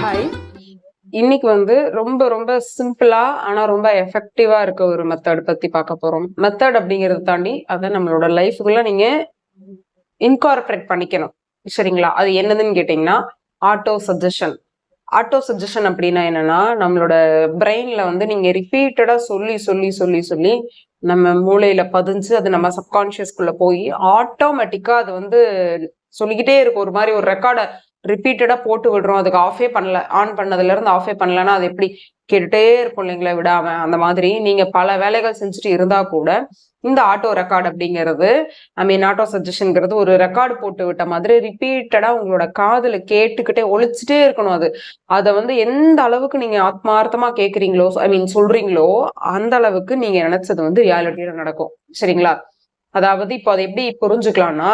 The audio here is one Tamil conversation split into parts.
ஹாய். இன்னைக்கு ரொம்ப ரொம்ப சிம்பிளா ஆனா ரொம்ப எஃபெக்டிவா இருக்க ஒரு மெத்தட் பத்தி பார்க்க போறோம். மெத்தட் அப்படிங்கறத தாண்டி அதை நம்மளோட லைஃபுக்குள்ள நீங்க இன்கார்பரேட் பண்ணிக்கணும். சரிங்களா? அது என்னதுன்னு கேட்டீங்கன்னா ஆட்டோ சஜஷன். ஆட்டோ சஜஷன் அப்படின்னா என்னன்னா, நம்மளோட பிரெயின்ல நீங்க ரிப்பீட்டடா சொல்லி சொல்லி சொல்லி சொல்லி நம்ம மூளையில பதிஞ்சு அது நம்ம சப்கான்சியஸ்குள்ள போய் ஆட்டோமேட்டிக்கா அது சொல்லிக்கிட்டே இருக்கும். ஒரு மாதிரி ஒரு ரெக்கார்டை ரிப்பீட்டடா போட்டு விடுறோம். அதுக்கு ஆஃபே பண்ணல, ஆன் பண்ணதுல இருந்து ஆஃபே பண்ணலன்னா அது எப்படி கேட்டுட்டே இருக்கும் இல்லைங்களா, விடாம. அந்த மாதிரி நீங்க பல வேலைகள் செஞ்சுட்டு இருந்தா கூட இந்த ஆட்டோ ரெக்கார்ட் அப்படிங்கிறது, ஆட்டோ சஜஷன்ங்கிறது ஒரு ரெக்கார்டு போட்டு விட்ட மாதிரி ரிப்பீட்டடா உங்களோட காதுல கேட்டுக்கிட்டே ஒழிச்சுட்டே இருக்கணும். அதை எந்த அளவுக்கு நீங்க ஆத்மார்த்தமா கேட்குறீங்களோ, சொல்றீங்களோ, அந்த அளவுக்கு நீங்க நினைச்சது ரியாலிட்டியில நடக்கும். சரிங்களா? அதாவது இப்போ அதை எப்படி புரிஞ்சுக்கலாம்னா,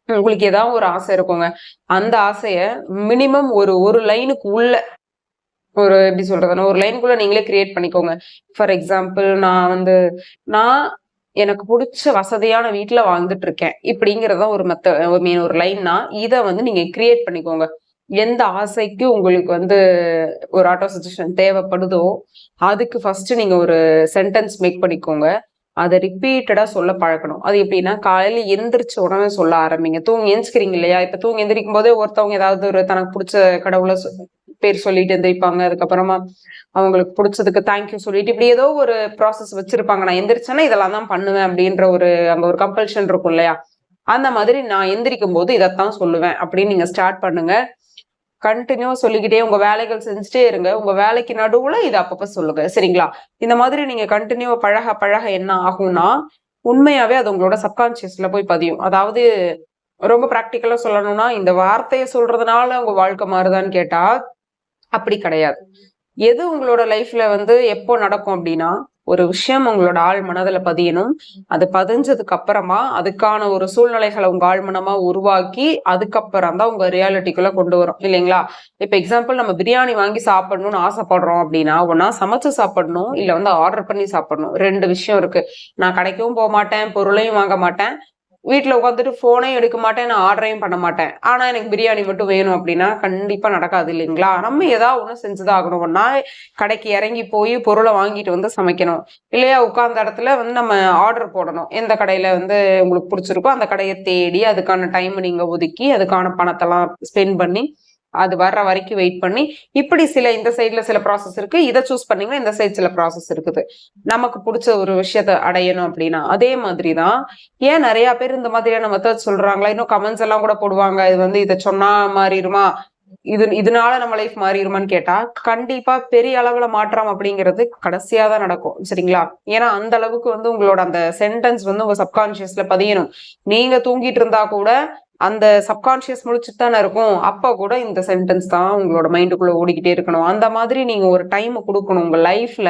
உங்களுக்கு ஏதாவது ஒரு ஆசை இருக்குங்க. அந்த ஆசைய மினிமம் ஒரு லைனுக்கு உள்ள எப்படி சொல்றதுன்னா, ஒரு லைனுக்குள்ள நீங்களே கிரியேட் பண்ணிக்கோங்க. ஃபார் எக்ஸாம்பிள், நான் எனக்கு பிடிச்ச வசதியான வீட்டுல வாழ்ந்துட்டு இருக்கேன் இப்படிங்கறத ஒரு ஒரு லைன்னா இதை நீங்க கிரியேட் பண்ணிக்கோங்க. எந்த ஆசைக்கு உங்களுக்கு ஒரு ஆட்டோ சஜஷன் தேவைப்படுதோ அதுக்கு ஃபர்ஸ்ட் நீங்க ஒரு சென்டென்ஸ் மேக் பண்ணிக்கோங்க. அதை ரிப்பீட்டடா சொல்ல பழக்கணும். அது எப்படின்னா, காலையில எந்திரிச்ச உடனே சொல்ல ஆரம்பிங்க. தூங்கி எந்திரிக்கிறீங்க இல்லையா? இப்ப தூங்கி எந்திரிக்கும் போதே ஒருத்தவங்க ஏதாவது ஒரு தனக்கு பிடிச்ச கடவுளை பேர் சொல்லிட்டு எந்திரிப்பாங்க. அதுக்கப்புறமா அவங்களுக்கு பிடிச்சதுக்கு தேங்க்யூ சொல்லிட்டு இப்படி ஏதோ ஒரு ப்ராசஸ் வச்சிருப்பாங்க. நான் எந்திரிச்சேன்னா இதெல்லாம் தான் பண்ணுவேன் அப்படின்ற அங்க ஒரு கம்பல்ஷன் இருக்கும் இல்லையா? அந்த மாதிரி நான் எந்திரிக்கும் போது இதைத்தான் சொல்லுவேன் அப்படின்னு நீங்க ஸ்டார்ட் பண்ணுங்க. கண்டினியூவா சொல்லிக்கிட்டே உங்க வேலைகள் செஞ்சுட்டே இருங்க. உங்க வேலைக்கு நடுவுல இதை அப்பப்ப சொல்லுங்க. சரிங்களா? இந்த மாதிரி நீங்க கண்டினியூவா பழக பழக என்ன ஆகும்னா, உண்மையாவே அது உங்களோட சப்கான்சியஸ்ல போய் பதியும். அதாவது ரொம்ப பிராக்டிக்கலா சொல்லணும்னா, இந்த வார்த்தையை சொல்றதுனால உங்க வாழ்க்கை மாறுதான்னு கேட்டா அப்படி கிடையாது. எது உங்களோட லைஃப்ல எப்போ நடக்கும் அப்படின்னா, ஒரு விஷயம் உங்களோட ஆழ் மனதுல பதியணும். அது பதிஞ்சதுக்கு அப்புறமா அதுக்கான ஒரு சூழ்நிலைகளை உங்க ஆழ்மனமா உருவாக்கி அதுக்கப்புறம் தான் உங்க ரியாலிட்டிக்குள்ள கொண்டு வரும் இல்லைங்களா? இப்ப எக்ஸாம்பிள், நம்ம பிரியாணி வாங்கி சாப்பிடணும்னு ஆசைப்படுறோம் அப்படின்னா, ஒன்னா சமைச்சு சாப்பிடணும், இல்ல ஆர்டர் பண்ணி சாப்பிடணும். 2 விஷயம் இருக்கு. நான் கடைக்கும் போக மாட்டேன், பொருளையும் வாங்க மாட்டேன், வீட்டுல உட்காந்துட்டு போனையும் எடுக்க மாட்டேன், நான் ஆர்டரையும் பண்ண மாட்டேன். ஆனா எனக்கு பிரியாணி மட்டும் வேணும் அப்படின்னா கண்டிப்பா நடக்காது இல்லைங்களா? நம்ம ஏதாவது ஒண்ணு செஞ்சுதான் ஆகணும். ஒன்னா கடைக்கு இறங்கி போய் பொருளை வாங்கிட்டு சமைக்கணும், இல்லையா உட்கார்ந்த இடத்துல நம்ம ஆர்டர் போடணும். எந்த கடையில உங்களுக்கு பிடிச்சிருக்கோ அந்த கடையை தேடி அதுக்கான டைம் நீங்க ஒதுக்கி அதுக்கான பணத்தெல்லாம் ஸ்பெண்ட் பண்ணி அது வர்ற வரைக்கும் வெயிட் பண்ணி, இப்படி இந்த சைட்ல சில ப்ராசஸ் இருக்கு. இதை சூஸ் பண்ணீங்கன்னா இந்த சைட் சில ப்ராசஸ் இருக்குது. நமக்கு பிடிச்ச ஒரு விஷயத்த அடையணும் அப்படின்னா அதே மாதிரிதான். ஏன் நிறைய பேர் இந்த மாதிரியான மெத்தட் சொல்றாங்களா? இன்னும் கமெண்ட்ஸ் எல்லாம் கூட போடுவாங்க, இது இதை சொன்னா மாறிடுமா, இதனால நம்ம லைஃப் மாறிடுமான்னு கேட்டா, கண்டிப்பா பெரிய அளவுல மாற்றம் அப்படிங்கிறது கடைசியா தான் நடக்கும். சரிங்களா? ஏன்னா அந்த அளவுக்கு உங்களோட அந்த சென்டென்ஸ் உங்க சப்கான்சியஸ்ல பதியணும். நீங்க தூங்கிட்டு இருந்தா கூட அந்த சப்கான்சியஸ் முழிச்சுட்டு தானே இருக்கும். அப்ப கூட இந்த சென்டென்ஸ் தான் உங்களோட மைண்டுக்குள்ள ஓடிக்கிட்டே இருக்கணும். அந்த மாதிரி நீங்க ஒரு டைம் கொடுக்கணும். உங்க லைஃப்ல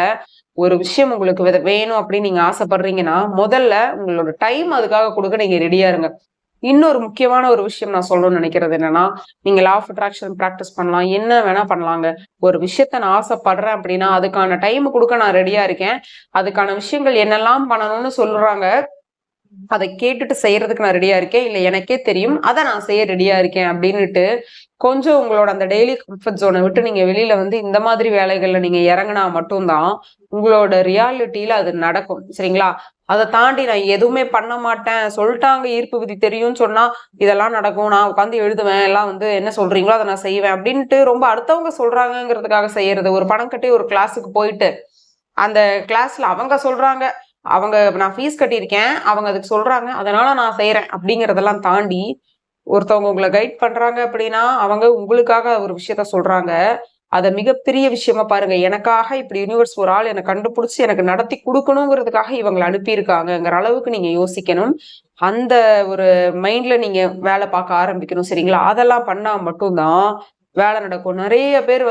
ஒரு விஷயம் உங்களுக்கு வேணும் அப்படின்னு நீங்க ஆசைப்படுறீங்கன்னா, முதல்ல உங்களோட டைம் அதுக்காக கொடுக்க நீங்க ரெடியா இருங்க. இன்னொரு முக்கியமான ஒரு விஷயம் நான் சொல்லணும்னு நினைக்கிறது என்னன்னா, நீங்க லா ஆஃப் அட்ராக்ஷன் ப்ராக்டிஸ் பண்ணலாம், என்ன வேணா பண்ணலாங்க. ஒரு விஷயத்த நான் ஆசைப்படுறேன் அப்படின்னா அதுக்கான டைம் கொடுக்க நான் ரெடியா இருக்கேன். அதுக்கான விஷயங்கள் என்னெல்லாம் பண்ணணும்னு சொல்றாங்க, அதை கேட்டுட்டு செய்யறதுக்கு நான் ரெடியா இருக்கேன், இல்ல எனக்கே தெரியும் அதை நான் செய்ய ரெடியா இருக்கேன் அப்படின்னுட்டு கொஞ்சம் உங்களோட அந்த டெய்லி கம்ஃபர்ட் ஜோனை விட்டு நீங்க வெளியில இந்த மாதிரி வேலைகள்ல நீங்க இறங்கினா மட்டும்தான் உங்களோட ரியாலிட்டியில அது நடக்கும். சரிங்களா? அதை தாண்டி நான் எதுவுமே பண்ண மாட்டேன், சொல்லிட்டாங்க ஈர்ப்பு விதி தெரியும்னு சொன்னா இதெல்லாம் நடக்கும், நான் உட்காந்து எழுதுவேன், எல்லாம் என்ன சொல்றீங்களோ அதை நான் செய்வேன் அப்படின்ட்டு ரொம்ப அடுத்தவங்க சொல்றாங்கிறதுக்காக செய்யறது. ஒரு பணம் கட்டி ஒரு கிளாஸுக்கு போயிட்டு அந்த கிளாஸ்ல அவங்க சொல்றாங்க, நான் ஃபீஸ் கட்டியிருக்கேன், அவங்க அதுக்கு சொல்றாங்க, அதனால நான் செய்யறேன் அப்படிங்கறதெல்லாம் தாண்டி ஒருத்தவங்க உங்களை கைட் பண்றாங்க அப்படின்னா அவங்க உங்களுக்காக ஒரு விஷயத்த சொல்றாங்க. அதை மிகப்பெரிய விஷயமா பாருங்க. எனக்காக இப்படி யூனிவர்ஸ் ஒரு ஆள் எனக்கு கண்டுபிடிச்சு எனக்கு நடத்தி கொடுக்கணுங்கிறதுக்காக இவங்களை அனுப்பியிருக்காங்கங்கிற அளவுக்கு நீங்க யோசிக்கணும். அந்த ஒரு மைண்ட்ல நீங்க வேலை பார்க்க ஆரம்பிக்கணும். சரிங்களா? அதெல்லாம் பண்ணா மட்டும்தான் வேலை நடக்கும். நிறைய பேர்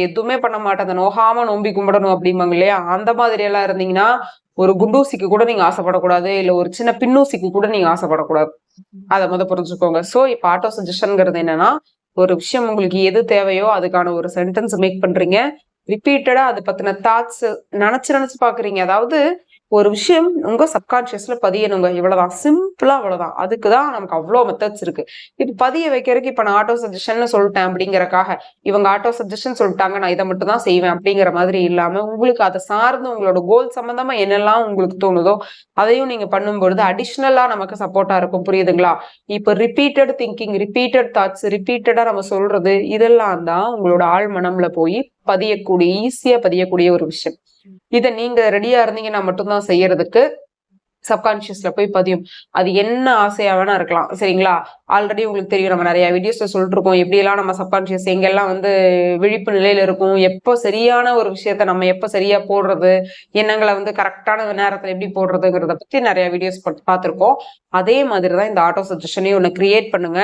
எதுவுமே பண்ண மாட்டாங்க, நோகாம நோம்பி கும்பிடணும் அப்படிம்பாங்க இல்லையா? அந்த மாதிரி எல்லாம் இருந்தீங்கன்னா ஒரு குண்டூசிக்கு கூட நீங்க ஆசைப்படக்கூடாது, இல்ல ஒரு சின்ன பின்னூசிக்கு கூட நீங்க ஆசைப்படக்கூடாது. அதை புரிஞ்சுக்கோங்க. சோ இப்ப ஆட்டோ சஜஷன்ங்கிறது என்னன்னா, ஒரு விஷயம் உங்களுக்கு எது தேவையோ அதுக்கான ஒரு சென்டென்ஸ் மேக் பண்றீங்க. ரிப்பீட்டடா அதை பத்தின தாட்ஸ் நினைச்சு நினைச்சு பாக்குறீங்க. அதாவது ஒரு விஷயம் உங்க சப்கான்சியஸ்ல பதியணுங்க. இவ்வளவுதான், சிம்பிளா அவ்வளவுதான். அதுக்குதான் நமக்கு அவ்வளவு மெத்தட்ஸ் இருக்கு. இப்ப பதிய வைக்கிறதுக்கு இப்ப நான் ஆட்டோ சஜஷன் சொல்லிட்டேன் அப்படிங்கறக்காக இவங்க ஆட்டோ சஜஷன் சொல்லிட்டாங்க நான் இதை மட்டும் தான் செய்வேன் அப்படிங்கிற மாதிரி இல்லாம, உங்களுக்கு அதை சார்ந்து உங்களோட கோல் சம்பந்தமா என்னெல்லாம் உங்களுக்கு தோணுதோ அதையும் நீங்க பண்ணும்பொழுது அடிஷ்னலா நமக்கு சப்போர்ட்டா இருக்கும். புரியுதுங்களா? இப்ப ரிப்பீட்டட் திங்கிங், ரிப்பீட்டட் தாட்ஸ், ரிப்பீட்டடா நம்ம சொல்றது இதெல்லாம் தான் உங்களோட ஆழ் மனம்ல போய் பதியக்கூடிய, ஈஸியா பதியக்கூடிய ஒரு விஷயம். இதை நீங்க ரெடியா இருந்தீங்கன்னா மட்டும்தான் செய்யறதுக்கு சப்கான்சியஸ்ல போய் பதியும். அது என்ன ஆசையா வேணா இருக்கலாம். சரிங்களா? ஆல்ரெடி உங்களுக்கு தெரியும், நம்ம நிறைய வீடியோஸ்ல சொல்லிட்டு இருக்கோம் எப்படியெல்லாம் நம்ம சப்கான்சியஸ் எங்கெல்லாம் விழிப்பு நிலையில இருக்கும், எப்போ சரியான ஒரு விஷயத்த நம்ம எப்போ சரியா போடுறது, எண்ணங்களை கரெக்டான நேரத்துல எப்படி போடுறதுங்கிறத பத்தி நிறைய வீடியோஸ் பார்த்திருக்கோம். அதே மாதிரிதான் இந்த ஆட்டோ சஜஷனையும் ஒண்ணு கிரியேட் பண்ணுங்க.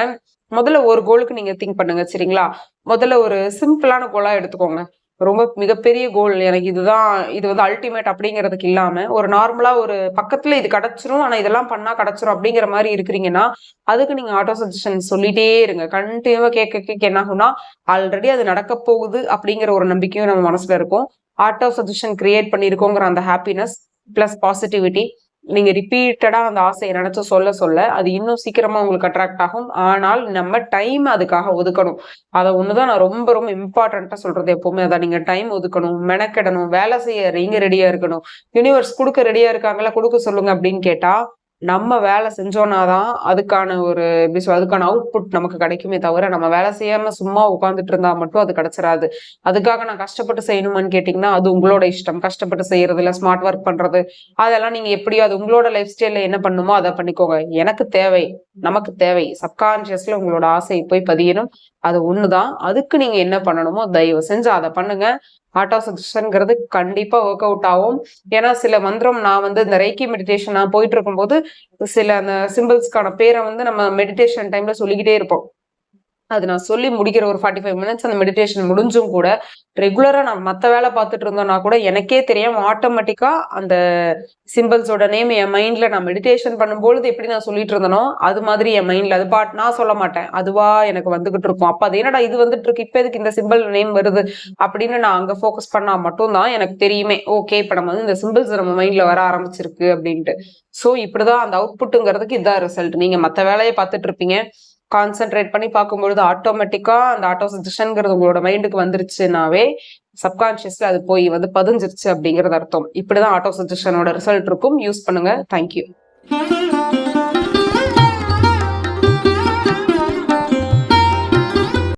முதல்ல ஒரு கோலுக்கு நீங்க திங்க் பண்ணுங்க. சரிங்களா? முதல்ல ஒரு சிம்பிளான கோலா எடுத்துக்கோங்க. ரொம்ப மிகப்பெரிய கோல் எனக்கு இதுதான், இது அல்டிமேட் அப்படிங்கிறதுக்கு இல்லாம ஒரு நார்மலா ஒரு பக்கத்துல இது கிடைச்சிரும், ஆனா இதெல்லாம் பண்ணா கிடைச்சிரும் அப்படிங்கிற மாதிரி இருக்கிறீங்கன்னா அதுக்கு நீங்க ஆட்டோ சஜஷன் சொல்லிட்டே இருங்க. கண்டினியூவா கேட்க கேட்க என்ன ஆகும்னா ஆல்ரெடி அது நடக்க போகுது அப்படிங்கிற ஒரு நம்பிக்கையும் நம்ம மனசுல இருக்கும். ஆட்டோ சஜஷன் கிரியேட் பண்ணிருக்கோங்கிற அந்த ஹாப்பினஸ் பிளஸ் பாசிட்டிவிட்டி நீங்க ரிப்பீட்டடா அந்த ஆசையை நினைச்சு சொல்ல சொல்ல அது இன்னும் சீக்கிரமா உங்களுக்கு அட்ராக்ட் ஆகும். ஆனால் நம்ம டைம் அதுக்காக ஒதுக்கணும். அதை ஒண்ணுதான் நான் ரொம்ப ரொம்ப இம்பார்ட்டன்டா சொல்றது எப்பவுமே. அதை நீங்க டைம் ஒதுக்கணும், மெனக்கெடணும், வேலை செய்ய நீங்க ரெடியா இருக்கணும். யூனிவர்ஸ் கொடுக்க ரெடியா இருக்காங்களா, கொடுக்க சொல்லுங்க அப்படின்னு கேட்டா நம்ம வேலை செஞ்சோம்னாதான் அதுக்கான அதுக்கான அவுட்புட் நமக்கு கிடைக்குமே தவிர நம்ம வேலை செய்யாம சும்மா உட்காந்துட்டு இருந்தா மட்டும் அது கிடைச்சிடாது. அதுக்காக நான் கஷ்டப்பட்டு செய்யணுமான்னு கேட்டீங்கன்னா அது உங்களோட இஷ்டம். கஷ்டப்பட்டு செய்யறதுல ஸ்மார்ட் ஒர்க் பண்றது அதெல்லாம் நீங்க எப்படியோ அது உங்களோட லைஃப் ஸ்டைல்ல என்ன பண்ணுமோ அதை பண்ணிக்கோங்க. எனக்கு தேவை, நமக்கு தேவை சப்கான்சியஸ்ல உங்களோட ஆசையை போய் பதியணும். அது ஒண்ணுதான். அதுக்கு நீங்க என்ன பண்ணணுமோ தயவு செஞ்சு அதை பண்ணுங்க. ஆட்டோ சஜஷன்ங்கிறது கண்டிப்பா ஒர்க் அவுட் ஆகும். ஏன்னா சில மந்திரம் நான் இந்த ரெய்கி மெடிடேஷன் நான் போயிட்டு இருக்கும்போது சில அந்த சிம்பிள்ஸ்க்கான பேரை நம்ம மெடிடேஷன் டைம்ல சொல்லிக்கிட்டே இருப்போம். அது நான் சொல்லி முடிக்கிற ஒரு 45 மினிட்ஸ் அந்த மெடிடேஷன் முடிஞ்சும் கூட ரெகுலரா நான் மற்ற வேலை பார்த்துட்டு இருந்தோம்னா கூட எனக்கே தெரியாம ஆட்டோமேட்டிக்கா அந்த சிம்பிள்ஸோட நேம் என் மைண்ட்ல நான் மெடிடேஷன் பண்ணும்போது எப்படி நான் சொல்லிட்டு இருந்தனோ அது மாதிரி என் மைண்ட்ல அது நான் சொல்ல மாட்டேன், அதுவா எனக்கு வந்துகிட்டு இருக்கும். அப்ப அது என்னடா இது வந்துட்டு இருக்கு, இப்ப எதுக்கு இந்த சிம்பிள் நேம் வருது அப்படின்னு நான் அங்க ஃபோக்கஸ் பண்ணா மட்டும்தான் எனக்கு தெரியுமே ஓகே இப்ப நம்ம இந்த சிம்பிள்ஸ் நம்ம மைண்ட்ல வர ஆரம்பிச்சிருக்கு அப்படின்ட்டு. சோ இப்படிதான் அந்த அவுட்புட்டுங்கிறதுக்கு இதான் ரிசல்ட். நீங்க மற்ற வேலையை பார்த்துட்டு இருப்பீங்க, கான்சென்ட்ரேட் பண்ணி பார்க்கும்பொழுது ஆட்டோமேட்டிக்கா அந்த ஆட்டோ சஜஷன்ங்கிறது உங்களோட மைண்டுக்கு வந்துருச்சுனாவே சப்கான்சியஸ்ல அது போய் பதிஞ்சிருச்சு அப்படிங்கிறது அர்த்தம். இப்படிதான் ஆட்டோ சஜஷனோட ரிசல்ட் இருக்கும். யூஸ் பண்ணுங்க. தேங்க்யூ.